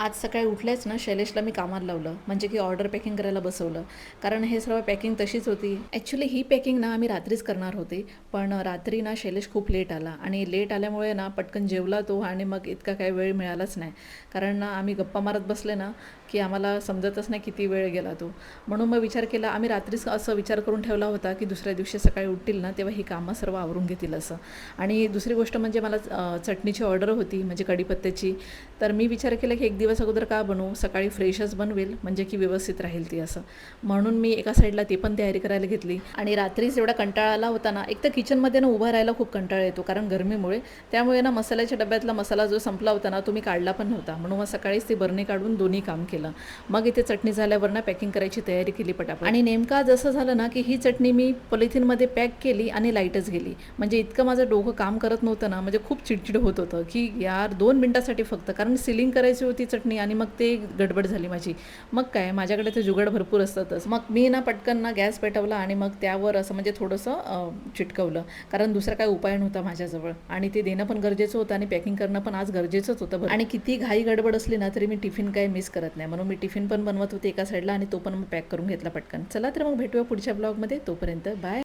आज सकाळी उठल्याच ना शैलेशला मी कामाला लावलं, म्हणजे की ऑर्डर पॅकिंग करायला बसवलं. कारण हे सर्व पॅकिंग तशीच होती. ॲक्च्युली ही पॅकिंग ना आम्ही रात्रीच करणार होती, पण रात्री ना शैलेश खूप लेट आला आणि लेट आल्यामुळे ना पटकन जेवला तो आणि मग इतका काही वेळ मिळालाच नाही. कारण ना आम्ही गप्पा मारत बसले ना की आम्हाला समजतच नाही किती वेळ गेला तो. म्हणून मग विचार केला, आम्ही रात्रीच असं विचार करून ठेवला होता की दुसऱ्या दिवशी सकाळी उठतील ना तेव्हा ही कामं सर्व आवरून घेतील असं. आणि दुसरी गोष्ट म्हणजे मला चटणीची ऑर्डर होती, म्हणजे कढीपत्त्याची. तर मी विचार केला की एक दिवस अगोदर का बनवू, सकाळी फ्रेशच बनवेल म्हणजे की व्यवस्थित राहील ती असं. म्हणून मी एका साईडला ती पण तयारी करायला घेतली. आणि रात्रीच एवढा कंटाळा आला होता ना, एक तर किचनमध्ये ना उभा राहायला खूप कंटाळा येतो कारण गरमीमुळे. त्यामुळे ना मसाल्याच्या डब्यातला मसाला जो संपला होता ना तो मी काढला पण नव्हता, म्हणून मग सकाळीच ती बरणी काढून दोन्ही काम केलं. मग इथे चटणी झाल्यावर ना पॅकिंग करायची तयारी केली पटापट. आणि नेमका जसं झालं ना की ही चटणी मी पॉलिथिनमध्ये पॅक केली आणि लाईटच गेली. म्हणजे इतकं माझं डोकं काम करत नव्हतं ना, म्हणजे खूप चिडचिड होत होतं की यार 2 मिनिटासाठी फक्त, कारण सिलिंग करायची होती चटणी आणि मग ते गडबड झाली माझी. मग काय, माझ्याकडे ते जुगाड भरपूर असतातच. मग मी ना पटकन ना गॅस पेटवला आणि मग त्यावर असं म्हणजे थोडंसं चिटकवलं, कारण दुसरा काही उपाय नव्हता माझ्याजवळ. आणि ते देणं पण गरजेचं होतं आणि पॅकिंग करणं पण आज गरजेचंच होतं. आणि किती घाई गडबड असली ना तरी मी टिफिन काही मिस करत नाही, म्हणून मी टिफिन पण बनवत होते एका साईडला आणि तो पण पॅक करून घेतला पटकन. चला तर मग भेटूया पुढच्या ब्लॉगमध्ये. तोपर्यंत बाय.